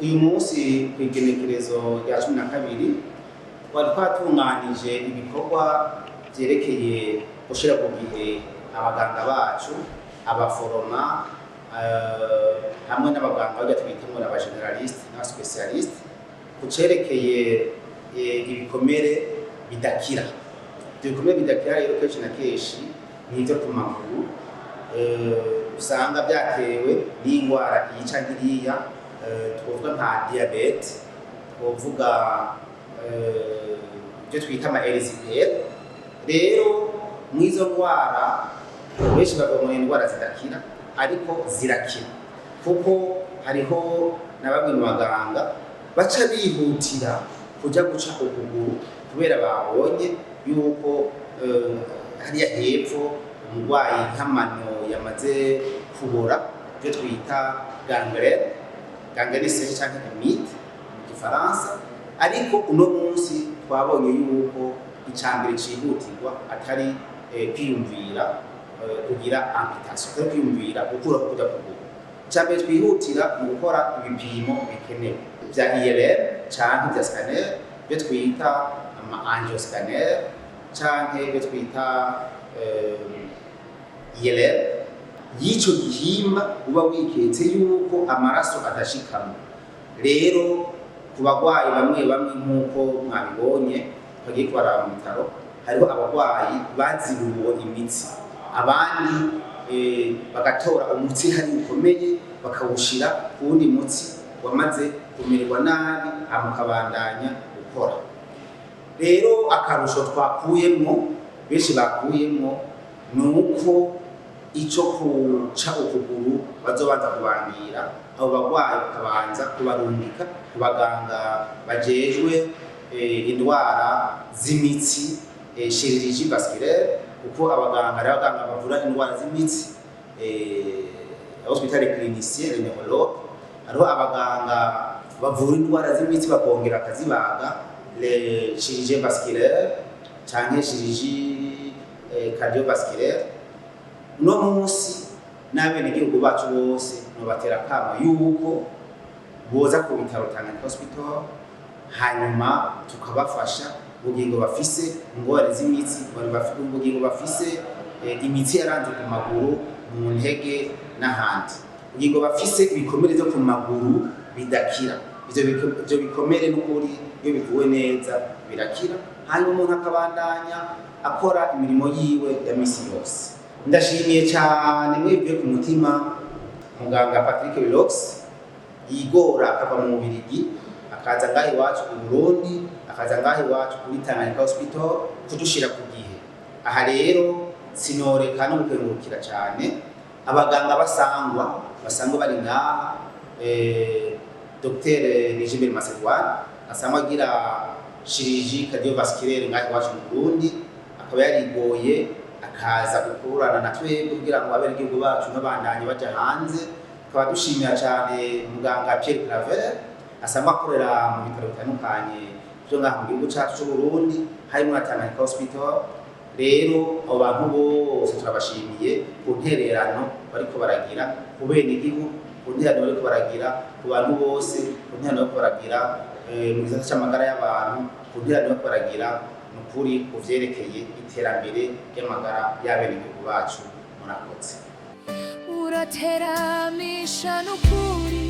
uyu munsi kw'igenekerezo rya 12 twari twatunganije ibikorwa vyerekeye gushira ku gihe abaganga bacu, abaforoma hamwe n'abaganga bajya twitemura aba generaliste n'aba specialiste kucerekeye ibikomere bidakira. Ibikomere bidakira rero kenshi na kenshi n'ivyo ku maguru usanga vyatewe n'ingwara iyi canke iriya, twovuga nka diabete, twovuga ibyo twita ama LCPL. Rero mwizo ngwara benshi bavuga indwara zidakira ariko zirakira, kuko hariho na bamwe mu baganga baca bihutira kuja guca ukuguru kubera babonye yuko hariya hepfo umurwayi nk'amano yamaze kubora, ibyo twita gangrene sèche canke limite mu gifaransa. Ariko uno munsi twabonye yuko icambere cihutirwa atari kwiyumvira kugira amputation, atari kwiyumvira gukura kuja kuguru. Icambere twihutira mu gukora ibipimo bikenewe vya IRM canke vya scanner, ibyo twita ama angioscanner canke ibyo twita IRM y'ico gihimba uba wiketse yuko amaraso adashikamo. Rero ku bagwayi bamwe bamwe nk'uko mwabibonye bagiye kubaraba mu bitaro, hariho abagwayi bazibuwe imitsi, abandi bagatora umutsi hari ukomeye bakawushira ku wundi mutsi wamaze kumererwa nabi amukabandanya gukora. Rero akarusho twakuyemwo, benshi bakuyemwo, nuko ico kuca ukuguru bazobanza kubangira abo bagwayi bakabanza kubarungika ku baganga bajejwe indwara z'imitsi, chirurgie vasculaire, kuko abaganga ari abaganga bavura indwara z'imitsi, hospital clinicien, neurologue. Hariho abaganga bavura indwara z'imitsi bakongera akazibaga, le chirurgie vasculaire canke chirurgie cardiovasculaire. Uno munsi n'abenegihugu bacu bose nobatera akamo yuko boza ku bitaro Tanganyika Hospital, hanyuma tukabafasha ubugingo bafise ingorane z'imitsi, ubugingo bafise imitsi yaranze ku maguru, mu ntege n'ahandi, ubugingo bafise ibikomere vyo ku maguru bidakira. Ivyo bikomere n'ukuri iyo bivuwe neza birakira, hanyuma umuntu akabandanya akora imirimo yiwe ya misi yose. Ndashimiye cyane mwebwe ku mutima muganga Patrick Wilox yigora akava mu Bubiligi akaza ngaho iwacu i Burundi, akaza ngaho iwacu kuri Tanganyika Hospital kudushira ku gihe. Aha rero sinoreka no gukengurukira cyane abaganga basangwa bari ngaha, Dr. Nijibel Maserwan asangwa agira chirurgie cardiovasculaire ngaho iwacu mu Burundi, akaba yarigoye akaza gukurana na twebwe kugira ngo abenegihugu bacu n'abandanye baja hanze. Tukaba dushimira cyane muganga Pierre Claver asangwa akorera mu bitaro bitandukanye byo ngaha mu gihugu cyacu cy'u Burundi, harimo na Tanganyika Hospital. Rero abo bantu bose turabashimiye ku ntererano bariko baragira ku benegihugu, ku ntererano bariko baragira ku bantu bose, ku ntererano bariko baragira mu gisata c'amagara y'abantu, ku ntererano bariko baragira nukuri ku vyerekeye iterambere ry'amagara y'abenegihugu bacu. Murakoze. Urateramisha nukuri